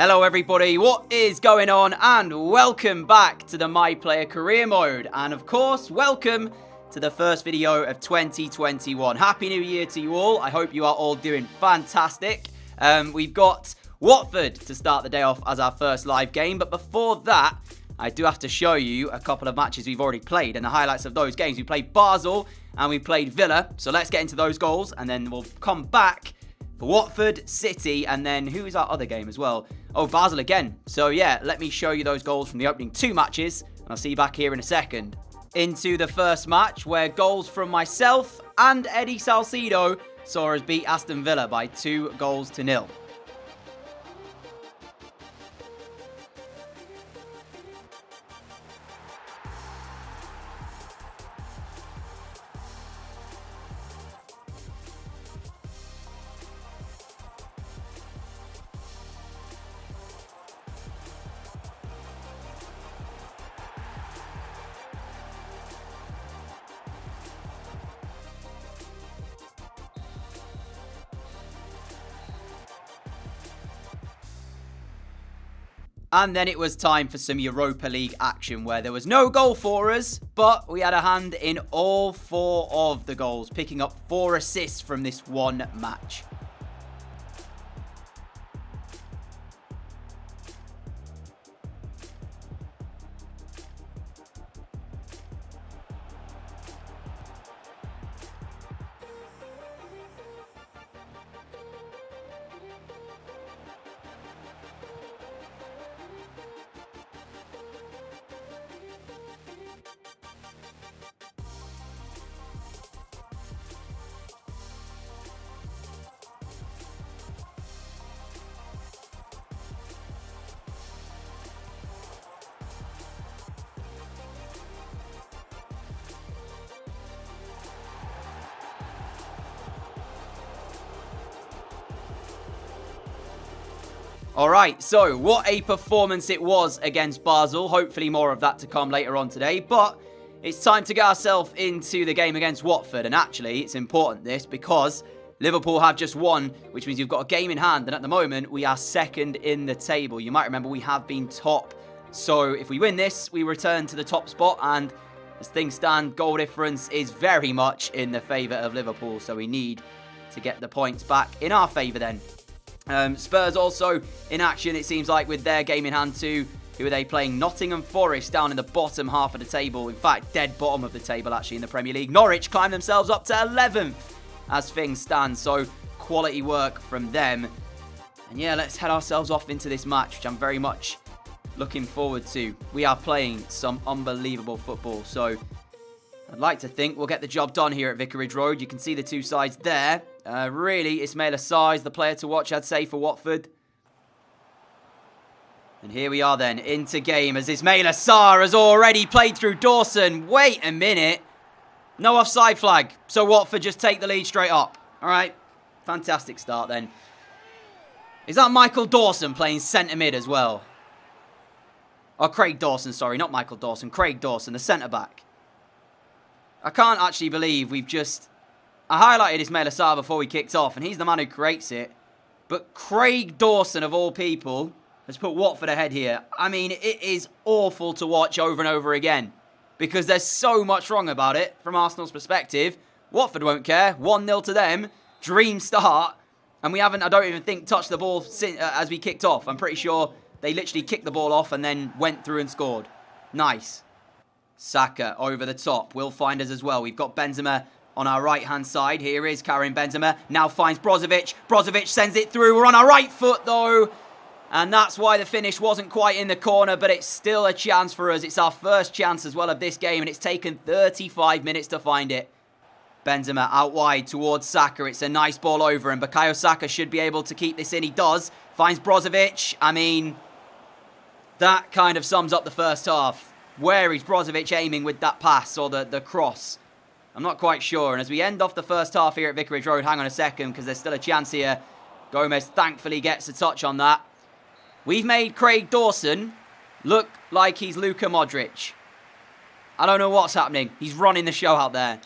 Hello everybody, what is going on? And welcome back to the My Player Career Mode. And of course, welcome to the first video of 2021. Happy New Year to you all. I hope you are all doing fantastic. We've got Watford to start the day off as our first live game. But before that, I do have to show you a couple of matches we've already played and the highlights of those games. We played Basel and we played Villa. So let's get into those goals and then we'll come back for Watford, City, and then who is our other game as well? Oh, Basel again. So yeah, let me show you those goals from the opening two matches, and I'll see you back here in a second. Into the first match, where goals from myself and Eddie Salcido saw us beat Aston Villa by 2-0. And then it was time for some Europa League action where there was no goal for us, but we had a hand in all 4 of the goals, picking up 4 assists from this one match. Alright, so what a performance it was against Basel. Hopefully more of that to come later on today. But it's time to get ourselves into the game against Watford. And actually, it's important this because Liverpool have just won, which means we've got a game in hand. And at the moment, we are second in the table. You might remember we have been top. So if we win this, we return to the top spot. And as things stand, goal difference is very much in the favour of Liverpool. So we need to get the points back in our favour then. Spurs also in action, it seems like, with their game in hand too. Who are they playing? Nottingham Forest down in the bottom half of the table. In fact, dead bottom of the table actually in the Premier League. Norwich climb themselves up to 11th as things stand. So quality work from them. And yeah, let's head ourselves off into this match, which I'm very much looking forward to. We are playing some unbelievable football. So I'd like to think we'll get the job done here at Vicarage Road. You can see the two sides there. Really, Ismaila Sarr is the player to watch, I'd say, for Watford. And here we are then, into game, as Ismaila Sarr has already played through DAWSON. Wait a minute. No offside flag. So Watford just take the lead straight up. All right. Fantastic start then. Is that Michael Dawson playing centre mid as well? Oh, Craig Dawson, sorry. Not Michael Dawson. Craig Dawson, the centre back. I can't actually believe we've just... I highlighted Ismaila Sarr before we kicked off, and he's the man who creates it. But Craig Dawson, of all people, has put Watford ahead here. I mean, it is awful to watch over and over again, because there's so much wrong about it from Arsenal's perspective. Watford won't care. 1-0 to them. Dream start. And we haven't, I don't even think, touched the ball as we kicked off. I'm pretty sure they literally kicked the ball off and then went through and scored. Nice. Saka over the top. Will find us as well. We've got Benzema on our right-hand side. Here is Karim Benzema. Now finds Brozovic. Brozovic sends it through. We're on our right foot, though. And that's why the finish wasn't quite in the corner, but it's still a chance for us. It's our first chance as well of this game, and it's taken 35 minutes to find it. Benzema out wide towards Saka. It's a nice ball over, and Bukayo Saka should be able to keep this in. He does. Finds Brozovic. I mean, that kind of sums up the first half. Where is Brozovic aiming with that pass or the cross? I'm not quite sure. And as we end off the first half here at Vicarage Road, hang on a second, because there's still a chance here. Gomez thankfully gets a touch on that. We've made Craig Dawson look like he's Luka Modric. I don't know what's happening. He's running the show out there.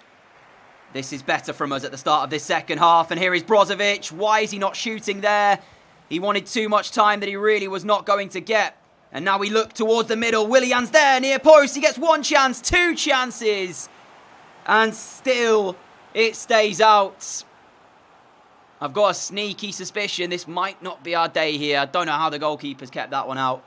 This is better from us at the start of this second half. And here is Brozovic. Why is he not shooting there? He wanted too much time that he really was not going to get. And now we look towards the middle. Willian's there, near post. He gets one chance, two chances. And still, it stays out. I've got a sneaky suspicion this might not be our day here. I don't know how the goalkeeper's kept that one out.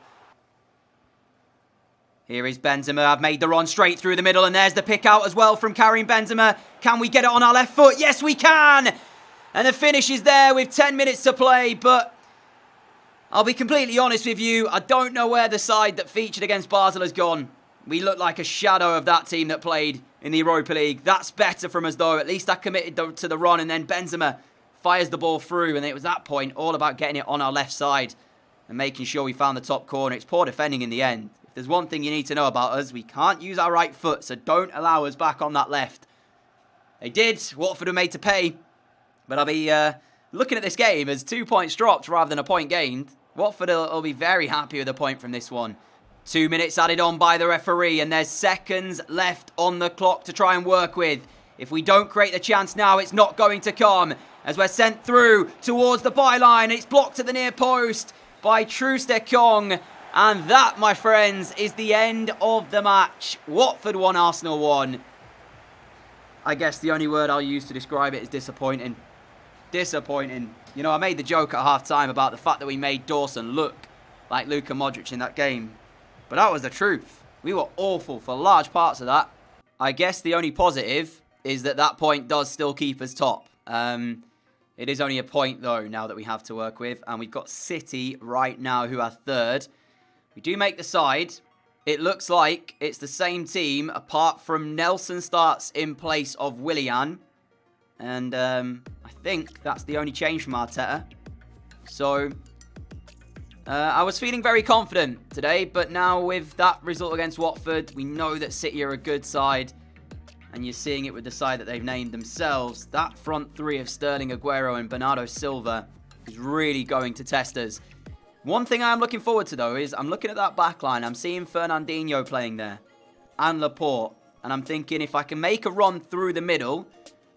Here is Benzema. I've made the run straight through the middle, and there's the pick out as well from Karim Benzema. Can we get it on our left foot? Yes, we can! And the finish is there with 10 minutes to play, but I'll be completely honest with you, I don't know where the side that featured against Basel has gone. We look like a shadow of that team that played in the Europa League. That's better from us though. At least I committed to the run, and then Benzema fires the ball through, and it was that point all about getting it on our left side and making sure we found the top corner. It's poor defending in the end. If there's one thing you need to know about us, we can't use our right foot, so don't allow us back on that left. They did. Watford were made to pay, but I'll be looking at this game as 2 points dropped rather than a point gained. Watford will be very happy with a point from this one. 2 minutes added on by the referee, and there's seconds left on the clock to try and work with. If we don't create the chance now, it's not going to come. As we're sent through towards the byline, it's blocked at the near post by Troost-Ekong. And that, my friends, is the end of the match. Watford 1, Arsenal 1. I guess the only word I'll use to describe it is disappointing. Disappointing. You know, I made the joke at half-time about the fact that we made DAWSON look like Luka Modric in that game. But that was the truth. We were awful for large parts of that. I guess the only positive is that that point does still keep us top. It is only a point, though, now that we have to work with. And we've got City right now, who are third. We do make the side. It looks like it's the same team, apart from Nelson starts in place of Willian. And I think that's the only change from Arteta. So I was feeling very confident today, but now with that result against Watford, we know that City are a good side. And you're seeing it with the side that they've named themselves. That front three of Sterling, Aguero and Bernardo Silva is really going to test us. One thing I'm looking forward to, though, is I'm looking at that back line. I'm seeing Fernandinho playing there and Laporte. And I'm thinking if I can make a run through the middle,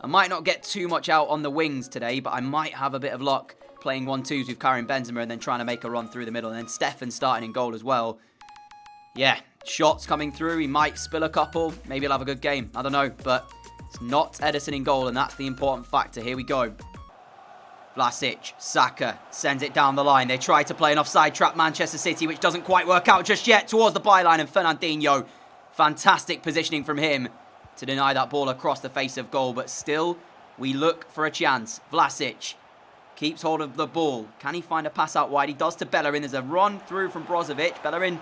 I might not get too much out on the wings today, but I might have a bit of luck playing 1-2s with Karim Benzema and then trying to make a run through the middle. And then Stefan starting in goal as well. Yeah, shots coming through. He might spill a couple. Maybe he'll have a good game. I don't know, but it's not Ederson in goal, and that's the important factor. Here we go. Vlasic, Saka sends it down the line. They try to play an offside trap, Manchester City, which doesn't quite work out just yet, towards the byline, and Fernandinho. Fantastic positioning from him to deny that ball across the face of goal, but still, we look for a chance. Vlasic keeps hold of the ball. Can he find a pass out wide? He does to Bellerin. There's a run through from Brozovic. Bellerin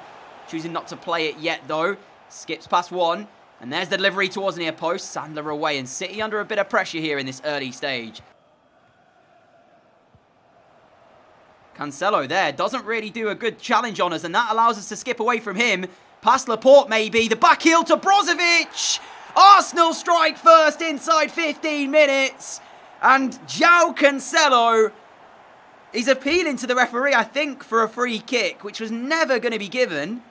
choosing not to play it yet, though. Skips past one. And there's the delivery towards the near post. Sandler away, and City under a bit of pressure here in this early stage. Cancelo there doesn't really do a good challenge on us, and that allows us to skip away from him. Past Laporte, maybe. The back heel to Brozovic. Arsenal strike first inside 15 minutes. And João Cancelo is appealing to the referee, I think, for a free kick, which was never going to be given.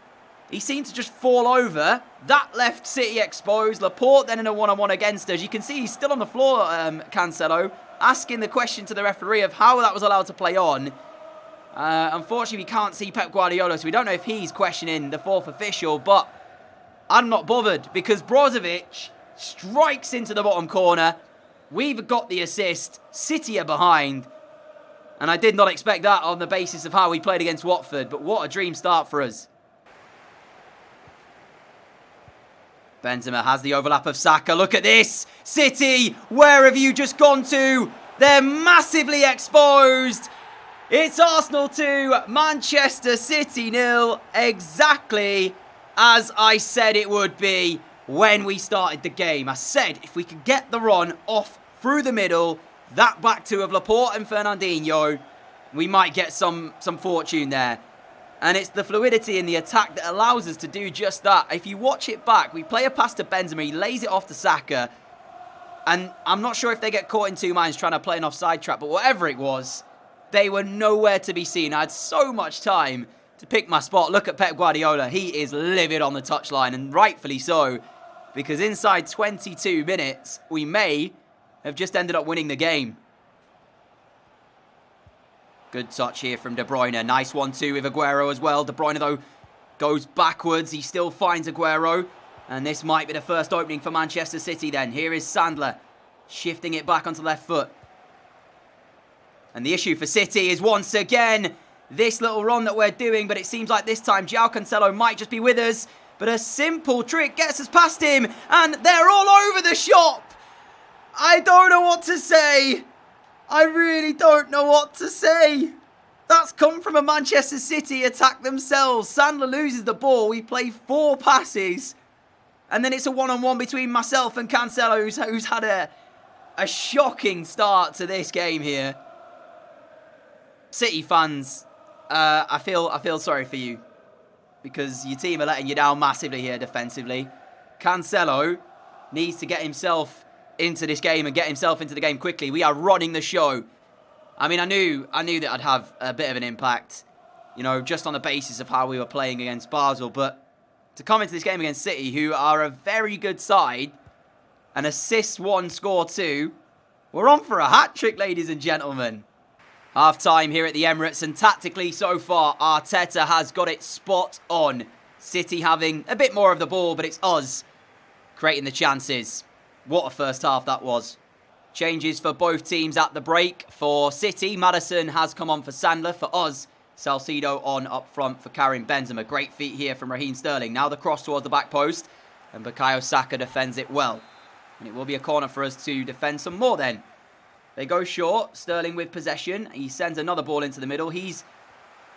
He seemed to just fall over. That left City exposed. Laporte then in a one-on-one against us. You can see he's still on the floor, Cancelo, asking the question to the referee of how that was allowed to play on. Unfortunately, we can't see Pep Guardiola, so we don't know if he's questioning the fourth official, but I'm not bothered because Brozovic strikes into the bottom corner. We've got the assist. City are behind. And I did not expect that on the basis of how we played against Watford, but what a dream start for us. Benzema has the overlap of Saka. Look at this. City, where have you just gone to? They're massively exposed. It's Arsenal 2, Manchester City 0, exactly as I said it would be when we started the game. I said if we could get the run off through the middle, that back two of Laporte and Fernandinho, we might get some fortune there. And it's the fluidity in the attack that allows us to do just that. If you watch it back, we play a pass to Benzema, he lays it off to Saka. And I'm not sure if they get caught in two minds trying to play an offside trap, but whatever it was, they were nowhere to be seen. I had so much time to pick my spot. Look at Pep Guardiola. He is livid on the touchline, and rightfully so, because inside 22 minutes, we may have just ended up winning the game. Good touch here from De Bruyne. Nice 1-2 with Aguero as well. De Bruyne, though, goes backwards. He still finds Aguero. And this might be the first opening for Manchester City then. Here is Sandler shifting it back onto the left foot. And the issue for City is once again this little run that we're doing. But it seems like this time João Cancelo might just be with us. But a simple trick gets us past him. And they're all over the shop. I don't know what to say. I really don't know what to say. That's come from a Manchester City attack themselves. Sandler loses the ball. We play 4 passes. And then it's a one-on-one between myself and Cancelo, who's had a shocking start to this game here. City fans, I feel sorry for you. Because your team are letting you down massively here defensively. Cancelo needs to get himself into this game and get himself into the game quickly. We are running the show. I mean, I knew that I'd have a bit of an impact, you know, just on the basis of how we were playing against Basel. But to come into this game against City, who are a very good side, and assist 1, score 2, we're on for a hat-trick, ladies and gentlemen. Half-time here at the Emirates, and tactically so far, Arteta has got it spot on. City having a bit more of the ball, but it's us creating the chances. What a first half that was. Changes for both teams at the break. For City, Maddison has come on for Sandler. For us, Salcido on up front for Karim Benzema. Great feat here from Raheem Sterling. Now the cross towards the back post. And Bukayo Saka defends it well. And it will be a corner for us to defend some more then. They go short. Sterling with possession. He sends another ball into the middle. He's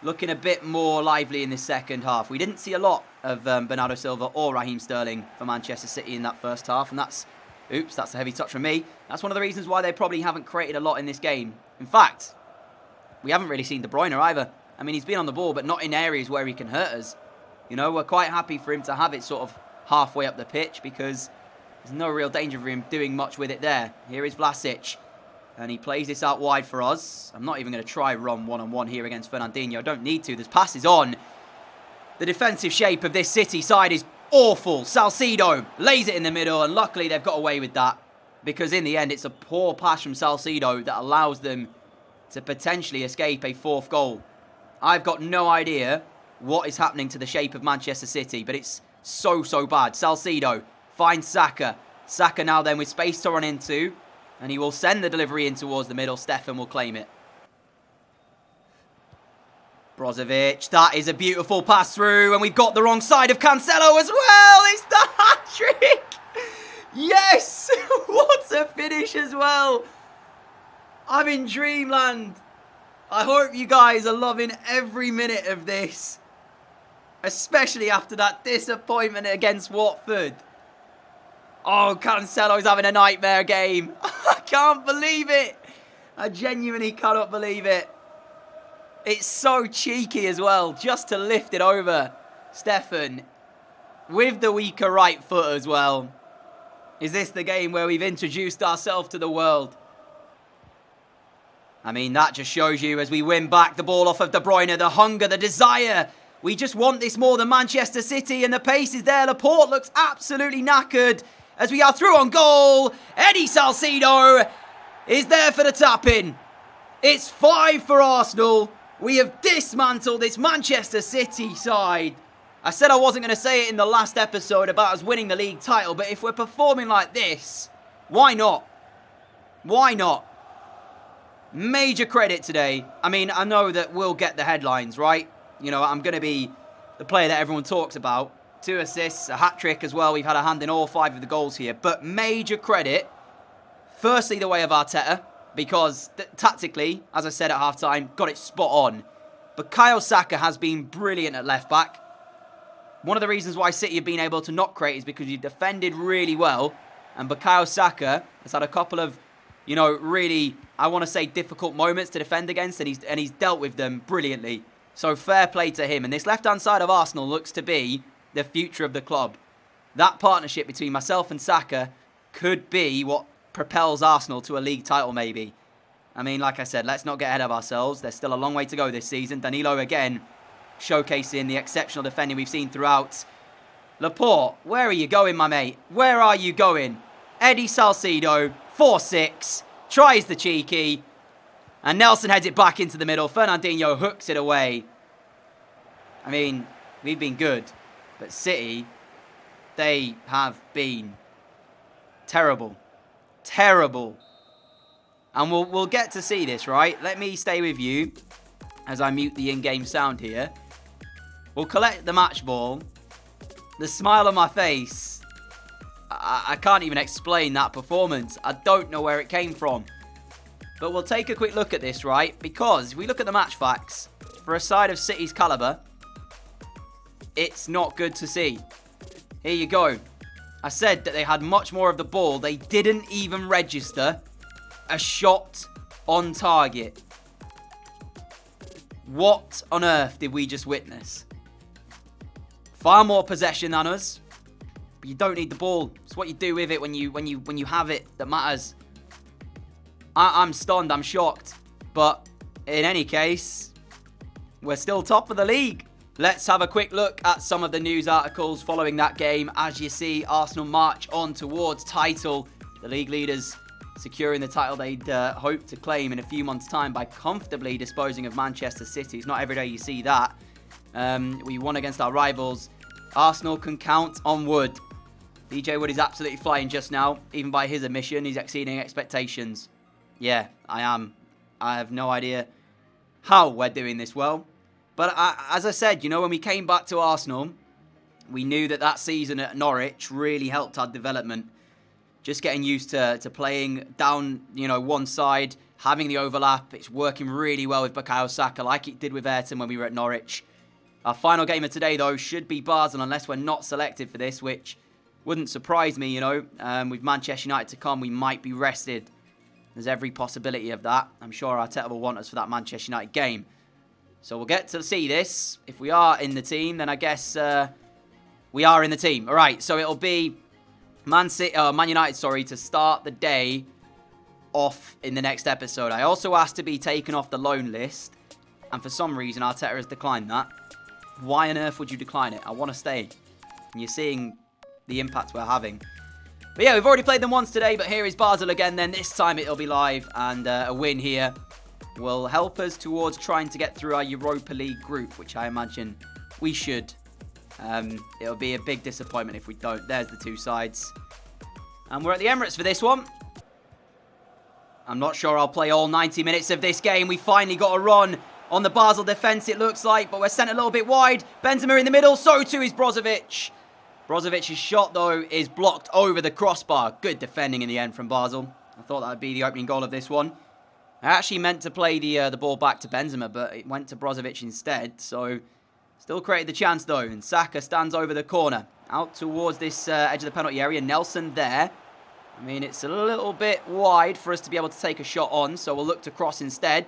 looking a bit more lively in this second half. We didn't see a lot of Bernardo Silva or Raheem Sterling for Manchester City in that first half. And that's... Oops, that's a heavy touch from me. That's one of the reasons why they probably haven't created a lot in this game. In fact, we haven't really seen De Bruyne either. I mean, he's been on the ball, but not in areas where he can hurt us. You know, we're quite happy for him to have it sort of halfway up the pitch because there's no real danger of him doing much with it there. Here is Vlasic. And he plays this out wide for us. I'm not even going to try run one-on-one here against Fernandinho. I don't need to. There's passes on. The defensive shape of this City side is awful. Salcido lays it in the middle, and luckily they've got away with that because in the end it's a poor pass from Salcido that allows them to potentially escape a 4th goal. I've got no idea what is happening to the shape of Manchester City, but it's so bad. Salcido finds Saka. Saka now then with space to run into, and he will send the delivery in towards the middle. Stefan will claim it. Brozovic, that is a beautiful pass through, and we've got the wrong side of Cancelo as well. It's the hat-trick. Yes, what a finish as well. I'm in dreamland. I hope you guys are loving every minute of this, especially after that disappointment against Watford. Oh, Cancelo's having a nightmare game. I can't believe it. I genuinely cannot believe it. It's so cheeky as well, just to lift it over. Stefan, with the weaker right foot as well. Is this the game where we've introduced ourselves to the world? I mean, that just shows you as we win back the ball off of De Bruyne, the hunger, the desire. We just want this more than Manchester City, and the pace is there. Laporte looks absolutely knackered as we are through on goal. Eddie Salcido is there for the tap-in. It's 5 for Arsenal. We have dismantled this Manchester City side. I said I wasn't going to say it in the last episode about us winning the league title, but if we're performing like this, why not? Why not? Major credit today. I mean, I know that we'll get the headlines, right? You know, I'm going to be the player that everyone talks about. 2 assists, a hat-trick as well. We've had a hand in all 5 of the goals here. But major credit, firstly, the way of Arteta. Because tactically, as I said at half-time, got it spot on. Bukayo Saka has been brilliant at left-back. One of the reasons why City have been able to not create is because you defended really well. And Bukayo Saka has had a couple of, you know, really, I want to say, difficult moments to defend against. And he's dealt with them brilliantly. So fair play to him. And this left-hand side of Arsenal looks to be the future of the club. That partnership between myself and Saka could be what propels Arsenal to a league title maybe. I mean, like I said, let's not get ahead of ourselves. There's still a long way to go this season. Danilo again showcasing the exceptional defending we've seen throughout. Laporte, where are you going, my mate? Where are you going? Eddie Salcido, 4-6, tries the cheeky. And Nelson heads it back into the middle. Fernandinho hooks it away. I mean, we've been good. But City, they have been terrible. Terrible. And we'll get to see this, right? Let me stay with you as I mute the in-game sound here. We'll collect the match ball. The smile on my face, I can't even explain that performance. I don't know where it came from. But we'll take a quick look at this, right? Because if we look at the match facts, for a side of City's calibre, it's not good to see. Here you go. I said that they had much more of the ball. They didn't even register a shot on target. What on earth did we just witness? Far more possession than us, but you don't need the ball. It's what you do with it when you have it that matters. I'm stunned. I'm shocked. But in any case, we're still top of the league. Let's have a quick look at some of the news articles following that game. As you see, Arsenal march on towards title. The league leaders securing the title they'd hope to claim in a few months' time by comfortably disposing of Manchester City. It's not every day you see that. We won against our rivals. Arsenal can count on Wood. DJWood is absolutely flying just now. Even by his admission, he's exceeding expectations. Yeah, I am. I have no idea how we're doing this well. But as I said, you know, when we came back to Arsenal, we knew that season at Norwich really helped our development. Just getting used to playing down, you know, one side, having the overlap. It's working really well with Bukayo Saka, like it did with Everton when we were at Norwich. Our final game of today, though, should be Basel, unless we're not selected for this, which wouldn't surprise me, you know. With Manchester United to come, we might be rested. There's every possibility of that. I'm sure Arteta will want us for that Manchester United game. So we'll get to see this. If we are in the team, then I guess we are in the team. All right, so it'll be Man United, to start the day off in the next episode. I also asked to be taken off the loan list, and for some reason Arteta has declined that. Why on earth would you decline it? I want to stay. And you're seeing the impact we're having. But yeah, we've already played them once today, but here is Basel again then. This time it'll be live, and a win here will help us towards trying to get through our Europa League group, which I imagine we should. It'll be a big disappointment if we don't. There's the two sides. And we're at the Emirates for this one. I'm not sure I'll play all 90 minutes of this game. We finally got a run on the Basel defence, it looks like, but we're sent a little bit wide. Benzema in the middle, so too is Brozovic's. Brozovic's shot, though, is blocked over the crossbar. Good defending in the end from Basel. I thought that would be the opening goal of this one. I actually meant to play the ball back to Benzema, but it went to Brozovic instead, so still created the chance, though. And Saka stands over the corner, out towards this edge of the penalty area. Nelson there. I mean, it's a little bit wide for us to be able to take a shot on, so we'll look to cross instead.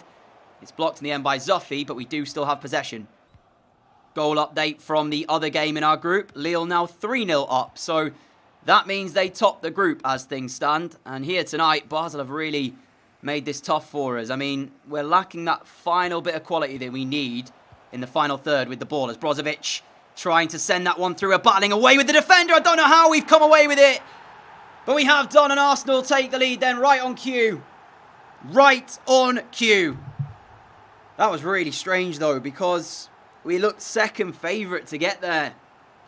It's blocked in the end by Zuffy, but we do still have possession. Goal update from the other game in our group. Lille now 3-0 up, so that means they top the group as things stand. And here tonight, Basel have really made this tough for us. I mean, we're lacking that final bit of quality that we need in the final third with the ball, as Brozovic trying to send that one through. We're battling away with the defender. I don't know how we've come away with it, but we have done, and Arsenal take the lead then right on cue. Right on cue. That was really strange, though, because we looked second favourite to get there.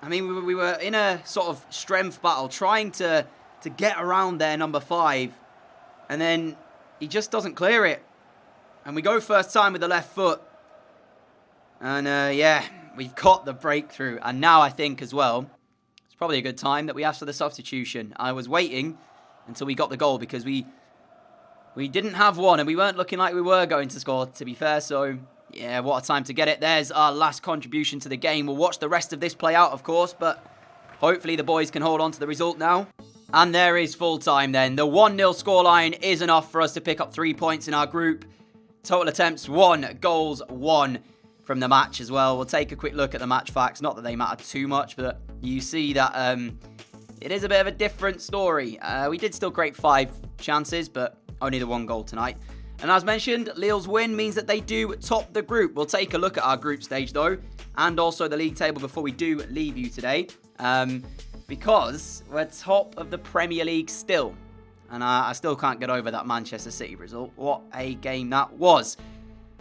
I mean, we were in a sort of strength battle, trying to get around their number 5, and then he just doesn't clear it. And we go first time with the left foot. And yeah, we've got the breakthrough. And now I think as well, it's probably a good time that we asked for the substitution. I was waiting until we got the goal because we didn't have one and we weren't looking like we were going to score, to be fair. So yeah, what a time to get it. There's our last contribution to the game. We'll watch the rest of this play out, of course, but hopefully the boys can hold on to the result now. And there is full time then. The 1-0 scoreline is enough for us to pick up 3 points in our group. Total attempts 1, goals 1 from the match as well. We'll take a quick look at the match facts. Not that they matter too much, but you see that it is a bit of a different story. We did still create 5 chances, but only the 1 goal tonight. And as mentioned, Lille's win means that they do top the group. We'll take a look at our group stage though, and also the league table before we do leave you today. Because we're top of the Premier League still. And I still can't get over that Manchester City result. What a game that was.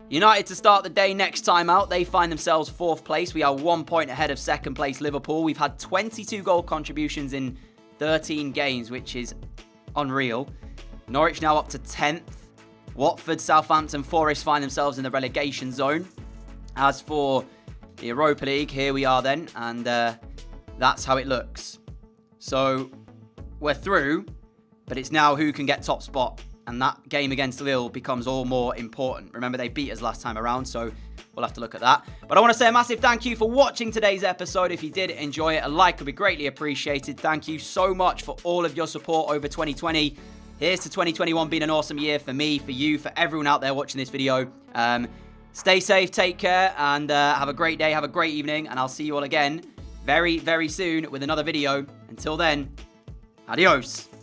United to start the day next time out. They find themselves 4th place. We are 1 point ahead of 2nd place Liverpool. We've had 22 goal contributions in 13 games, which is unreal. Norwich now up to 10th. Watford, Southampton, Forest find themselves in the relegation zone. As for the Europa League, here we are then. And that's how it looks. So we're through. But it's now who can get top spot. And that game against Lille becomes all more important. Remember, they beat us last time around, so we'll have to look at that. But I want to say a massive thank you for watching today's episode. If you did enjoy it, a like would be greatly appreciated. Thank you so much for all of your support over 2020. Here's to 2021 being an awesome year for me, for you, for everyone out there watching this video. Stay safe, take care, and have a great day, have a great evening. And I'll see you all again very, very soon with another video. Until then, adios.